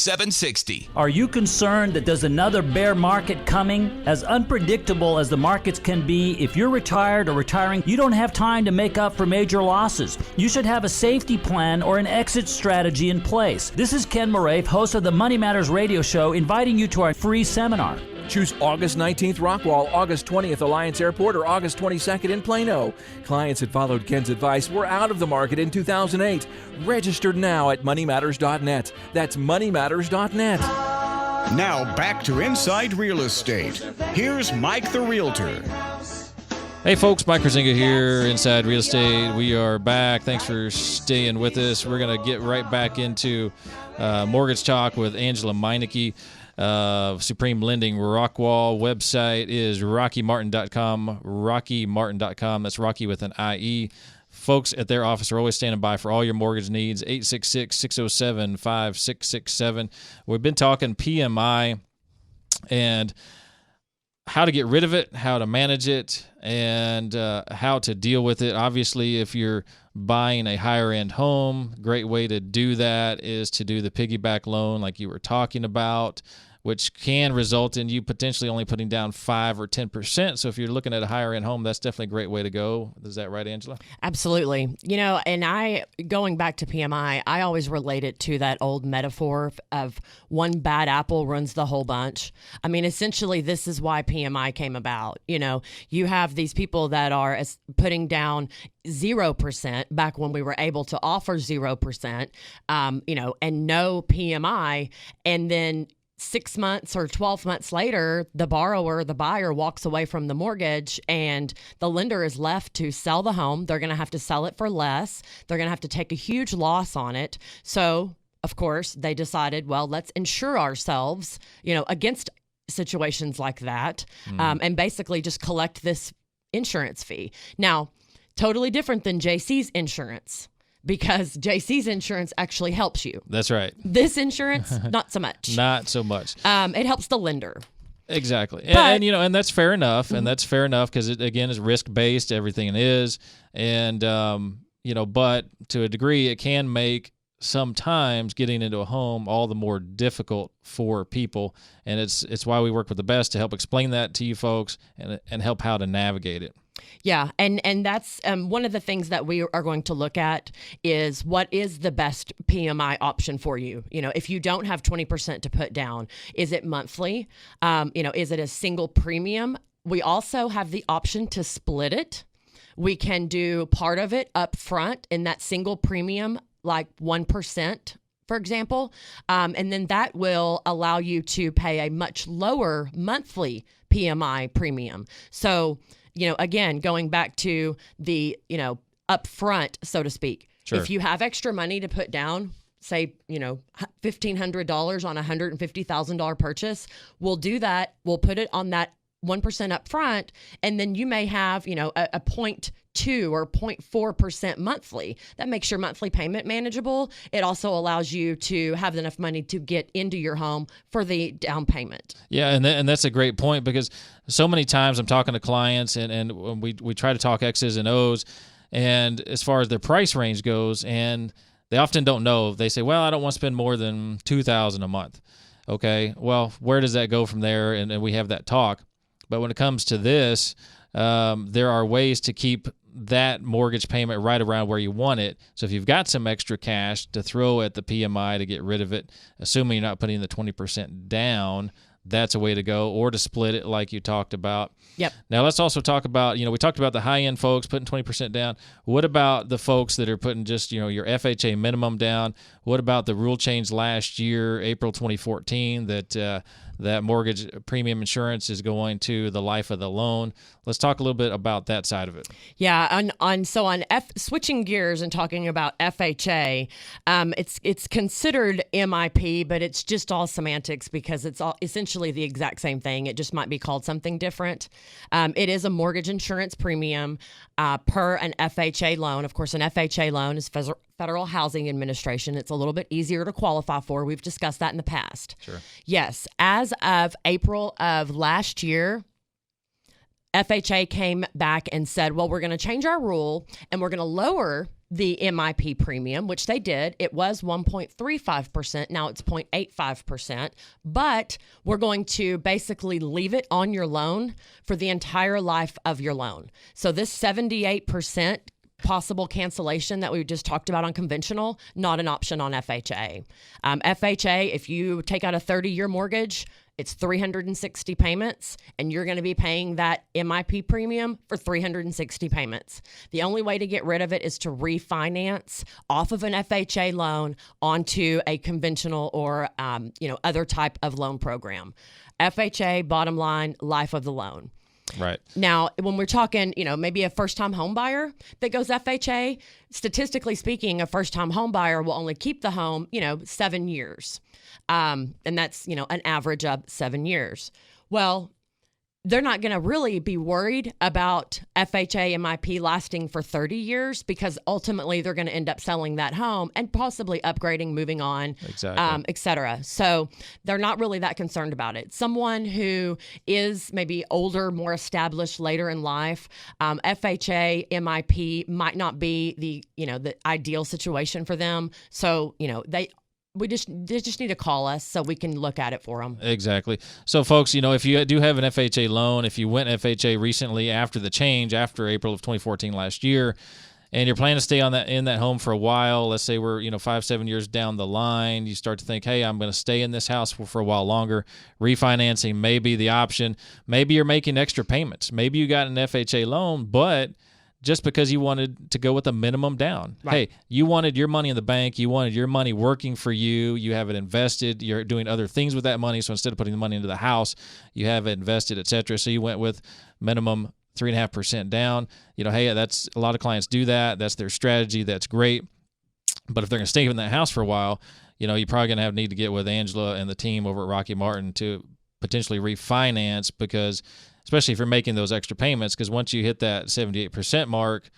Are you concerned that there's another bear market coming? As unpredictable as the markets can be, if you're retired or retiring, you don't have time to make up for major losses. You should have a safety plan or an exit strategy in place. This is Ken Moraif, host of the Money Matters radio show, inviting you to our free seminar. Choose August 19th Rockwall, August 20th Alliance Airport, or August 22nd in Plano. Clients that followed Ken's advice were out of the market in 2008. Registered now at moneymatters.net. That's moneymatters.net. Now back to Inside Real Estate. Here's Mike the Realtor. Hey folks, Mike Kruizinga here, Inside Real Estate. We are back. Thanks for staying with us. We're going to get right back into mortgage talk with Angela Meineke. Supreme Lending Rockwall. Website is RockyMartin.com. RockyMartin.com. That's Rocky with an IE. Folks at their office are always standing by for all your mortgage needs. 866-607-5667. We've been talking PMI and how to get rid of it, how to manage it, and how to deal with it. Obviously, if you're buying a higher-end home, great way to do that is to do the piggyback loan like you were talking about, which can result in you potentially only putting down 5 or 10%. So if you're looking at a higher-end home, that's definitely a great way to go. Is that right, Angela? Absolutely. And going back to PMI, I always relate it to that old metaphor of one bad apple ruins the whole bunch. I mean, essentially, this is why PMI came about. You have these people that are putting down 0% back when we were able to offer 0%, and no PMI, and then 6 months or 12 months later, the buyer walks away from the mortgage and the lender is left to sell the home. They're going to have to sell it for less. They're going to have to take a huge loss on it. So, of course, they decided, well, let's insure ourselves, against situations like that, and basically just collect this insurance fee. Now, totally different than JC's insurance, because JC's insurance actually helps you. That's right. This insurance, not so much. Not so much. It helps the lender. Exactly. But, and that's fair enough. And that's fair enough because it, again, is risk-based. Everything is. And, but to a degree, it can make sometimes getting into a home all the more difficult for people, and it's why we work with the best to help explain that to you folks and help how to navigate it. Yeah, and that's one of the things that we are going to look at is what is the best PMI option for you. If you don't have 20% to put down, is it monthly? Is it a single premium? We also have the option to split it. We can do part of it up front in that single premium, like 1%, for example. And then that will allow you to pay a much lower monthly PMI premium. So, again, going back to the, upfront, so to speak. Sure. If you have extra money to put down, say, $1,500 on a $150,000 purchase, we'll do that. We'll put it on that 1% up front, and then you may have, a 0.2 or 0.4% monthly. That makes your monthly payment manageable. It also allows you to have enough money to get into your home for the down payment. Yeah, and that's a great point, because so many times I'm talking to clients and we try to talk X's and O's, and as far as their price range goes, and they often don't know. They say, well, I don't want to spend more than $2,000 a month. Okay, well, where does that go from there? And we have that talk. But when it comes to this, there are ways to keep that mortgage payment right around where you want it. So if you've got some extra cash to throw at the PMI to get rid of it, assuming you're not putting the 20% down, that's a way to go, or to split it like you talked about. Yep. Now let's also talk about, we talked about the high-end folks putting 20% down. What about the folks that are putting just, your FHA minimum down? What about the rule change last year, April 2014, that mortgage premium insurance is going to the life of the loan? Let's talk a little bit about that side of it. Yeah, switching gears and talking about FHA, it's considered MIP, but it's just all semantics because it's all essentially the exact same thing. It just might be called something different. It is a mortgage insurance premium per an FHA loan. Of course, an FHA loan is Federal Housing Administration. It's a little bit easier to qualify for. We've discussed that in the past. Sure. Yes, as of April of last year, FHA came back and said, well, we're going to change our rule and we're going to lower the MIP premium, which they did. It was 1.35%. Now it's 0.85%. But we're going to basically leave it on your loan for the entire life of your loan. So this 78% possible cancellation that we just talked about on conventional, not an option on FHA. FHA, if you take out a 30-year mortgage, it's 360 payments, and you're going to be paying that MIP premium for 360 payments. The only way to get rid of it is to refinance off of an FHA loan onto a conventional or other type of loan program. FHA, bottom line, life of the loan. Right. Now, when we're talking, maybe a first-time home buyer that goes FHA, statistically speaking, a first-time home buyer will only keep the home, 7 years. And that's, an average of 7 years. Well, they're not going to really be worried about FHA MIP lasting for 30 years because ultimately they're going to end up selling that home and possibly upgrading, moving on, exactly. Et cetera. So they're not really that concerned about it. Someone who is maybe older, more established later in life, FHA MIP might not be the ideal situation for them. So, they just need to call us so we can look at it for them. Exactly. So, folks, if you do have an FHA loan, if you went FHA recently after the change, after April of 2014 last year, and you're planning to stay in that home for a while, let's say we're 5-7 years down the line, you start to think, hey, I'm going to stay in this house for a while longer. Refinancing may be the option. Maybe you're making extra payments. Maybe you got an FHA loan, but just because you wanted to go with a minimum down. Right. Hey, you wanted your money in the bank. You wanted your money working for you. You have it invested. You're doing other things with that money. So instead of putting the money into the house, you have it invested, et cetera. So you went with minimum 3.5% down. Hey, that's a lot of clients do that. That's their strategy. That's great. But if they're going to stay in that house for a while, you're probably going to need to get with Angela and the team over at Rocky Martin to potentially refinance, because especially if you're making those extra payments, because once you hit that 78% mark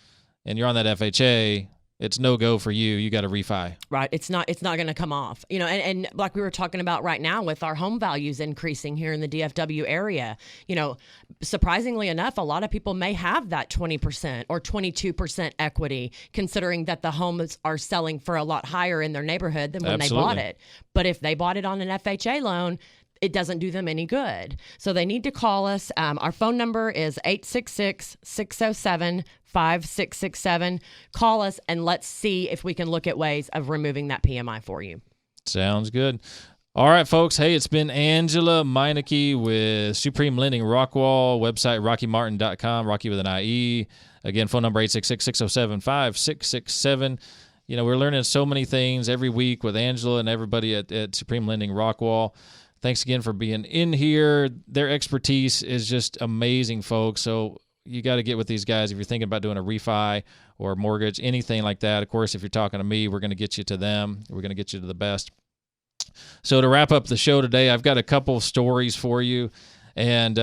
and you're on that FHA, it's no go for you. You got to refi. Right. It's not going to come off. And like we were talking about right now with our home values increasing here in the DFW area, surprisingly enough, a lot of people may have that 20% or 22% equity, considering that the homes are selling for a lot higher in their neighborhood than when they bought it. But if they bought it on an FHA loan, it doesn't do them any good. So they need to call us. Our phone number is 866-607-5667. Call us and let's see if we can look at ways of removing that PMI for you. Sounds good. All right, folks. Hey, it's been Angela Meineke with Supreme Lending Rockwall, website rockymartin.com, Rocky with an IE. Again, phone number 866-607-5667. We're learning so many things every week with Angela and everybody at Supreme Lending Rockwall. Thanks again for being in here. Their expertise is just amazing, folks. So you got to get with these guys if you're thinking about doing a refi or a mortgage, anything like that. Of course, if you're talking to me, we're going to get you to them. We're going to get you to the best. So to wrap up the show today, I've got a couple stories for you, and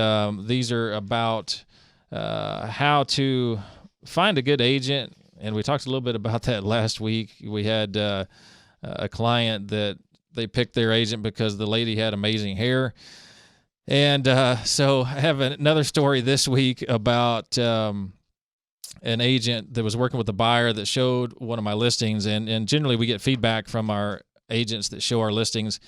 these are about how to find a good agent. And we talked a little bit about that last week. We had a client that they picked their agent because the lady had amazing hair. And so I have another story this week about an agent that was working with a buyer that showed one of my listings. And generally we get feedback from our agents that show our listings.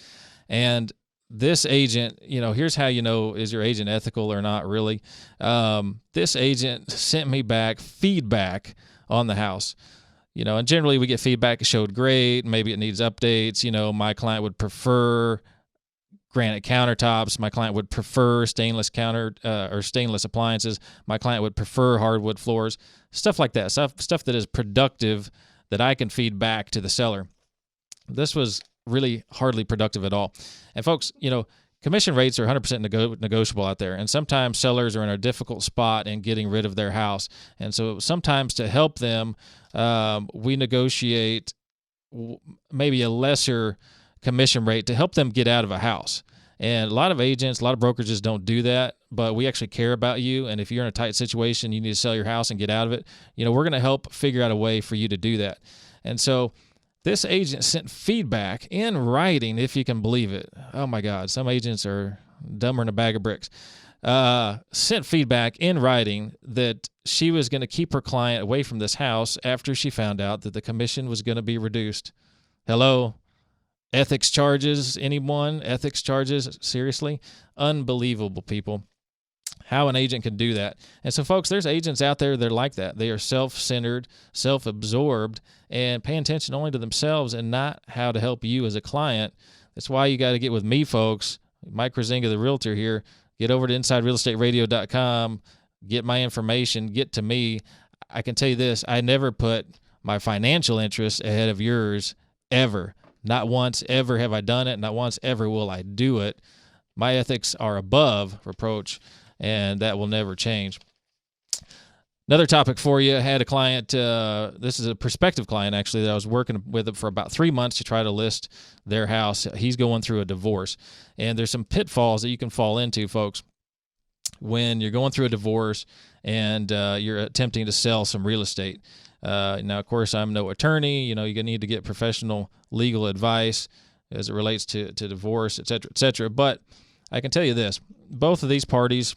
And this agent, here's how you know, is your agent ethical or not really? This agent sent me back feedback on the house. And generally we get feedback. It showed great. Maybe it needs updates. My client would prefer granite countertops. My client would prefer stainless stainless appliances. My client would prefer hardwood floors. Stuff like that. Stuff that is productive that I can feed back to the seller. This was really hardly productive at all. And folks, commission rates are 100% negotiable out there. And sometimes sellers are in a difficult spot in getting rid of their house. And so sometimes to help them, we negotiate maybe a lesser commission rate to help them get out of a house. And a lot of agents, a lot of brokerages don't do that, but we actually care about you. And if you're in a tight situation, you need to sell your house and get out of it, we're going to help figure out a way for you to do that. And so this agent sent feedback in writing, if you can believe it. Oh my God, some agents are dumber than a bag of bricks. Sent feedback in writing that she was going to keep her client away from this house after she found out that the commission was going to be reduced. Hello? Ethics charges, anyone? Ethics charges? Seriously? Unbelievable, people. How an agent can do that. And so, folks, there's agents out there that are like that. They are self-centered, self-absorbed, and pay attention only to themselves and not how to help you as a client. That's why you got to get with me, folks. Mike Kruizinga, the realtor here. Get over to InsideRealEstateRadio.com. Get my information. Get to me. I can tell you this. I never put my financial interests ahead of yours, ever. Not once ever have I done it. Not once ever will I do it. My ethics are above reproach, and that will never change. Another topic for you. I had a client, this is a prospective client actually, that I was working with for about 3 months to try to list their house. He's going through a divorce. And there's some pitfalls that you can fall into, folks, when you're going through a divorce and you're attempting to sell some real estate. Now, of course, I'm no attorney. You need to get professional legal advice as it relates to divorce, et cetera, et cetera. But I can tell you this. Both of these parties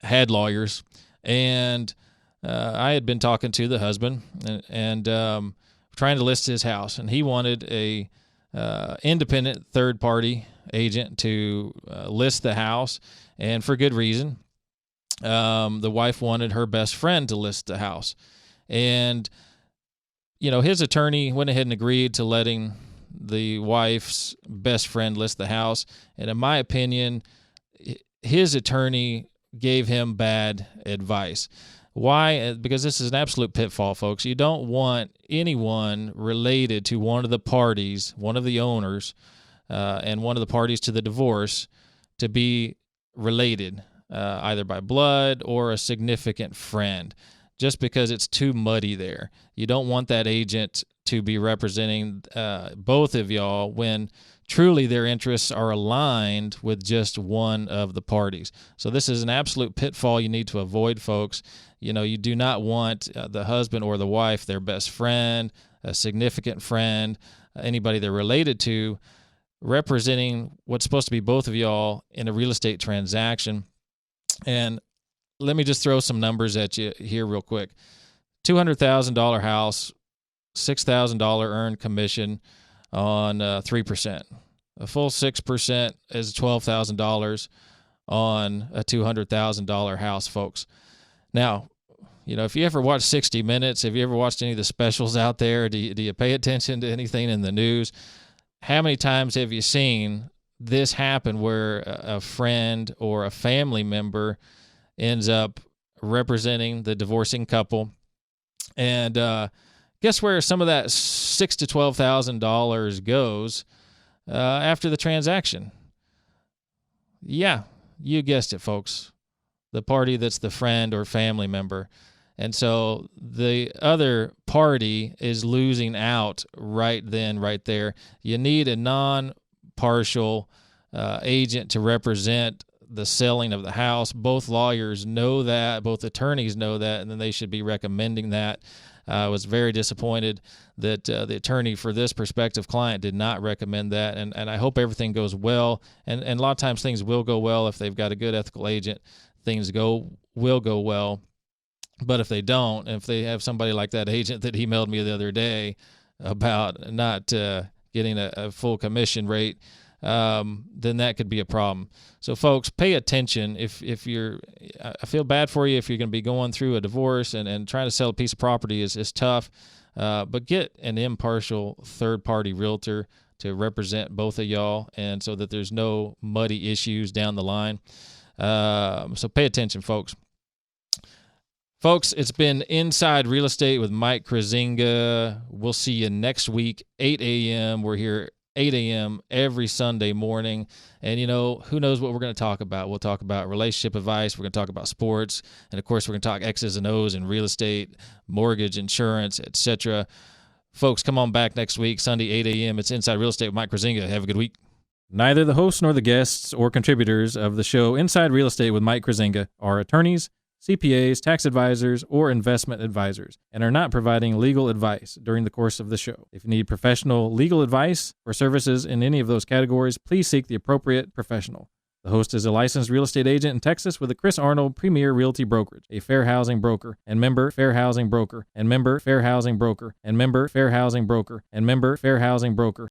had lawyers. And I had been talking to the husband and trying to list his house, and he wanted a independent third-party agent to list the house, and for good reason. The wife wanted her best friend to list the house, and his attorney went ahead and agreed to letting the wife's best friend list the house, and in my opinion, his attorney gave him bad advice. Why? Because this is an absolute pitfall, folks. You don't want anyone related to one of the parties, one of the owners, and one of the parties to the divorce to be related, either by blood or a significant friend, just because it's too muddy there. You don't want that agent to be representing both of y'all when truly their interests are aligned with just one of the parties. So this is an absolute pitfall you need to avoid, folks. You do not want the husband or the wife, their best friend, a significant friend, anybody they're related to, representing what's supposed to be both of y'all in a real estate transaction. And let me just throw some numbers at you here real quick. $200,000 house, $6,000 earned commission on 3%. A full 6% is $12,000 on a $200,000 house, folks. Now, if you ever watch 60 Minutes, have you ever watched any of the specials out there? Do you pay attention to anything in the news? How many times have you seen this happen where a friend or a family member ends up representing the divorcing couple? And guess where some of that $6,000 to $12,000 goes after the transaction? Yeah, you guessed it, folks. The party that's the friend or family member. And so the other party is losing out right then, right there. You need a non-partial agent to represent the selling of the house. Both lawyers know that, both attorneys know that, and then they should be recommending that. I was very disappointed that the attorney for this prospective client did not recommend that, and I hope everything goes well. And a lot of times things will go well if they've got a good ethical agent. Things will go well. But if they don't, if they have somebody like that agent that emailed me the other day about not getting a full commission rate, then that could be a problem. So, folks, pay attention. If you're, I feel bad for you if you're going to be going through a divorce and trying to sell a piece of property is tough. But get an impartial third-party realtor to represent both of y'all, and so that there's no muddy issues down the line. So pay attention, folks. Folks, it's been Inside Real Estate with Mike Kruizinga. We'll see you next week, 8 a.m. We're here 8 a.m. every Sunday morning. And, who knows what we're going to talk about. We'll talk about relationship advice. We're going to talk about sports. And, of course, we're going to talk X's and O's in real estate, mortgage, insurance, etc. Folks, come on back next week, Sunday, 8 a.m. It's Inside Real Estate with Mike Kruizinga. Have a good week. Neither the hosts nor the guests or contributors of the show Inside Real Estate with Mike Kruizinga are attorneys, CPAs, tax advisors, or investment advisors, and are not providing legal advice during the course of the show. If you need professional legal advice or services in any of those categories, please seek the appropriate professional. The host is a licensed real estate agent in Texas with the Chris Arnold Premier Realty Brokerage, a fair housing broker, and member Fair Housing Broker, and member Fair Housing Broker, and member Fair Housing Broker, and member Fair Housing Broker.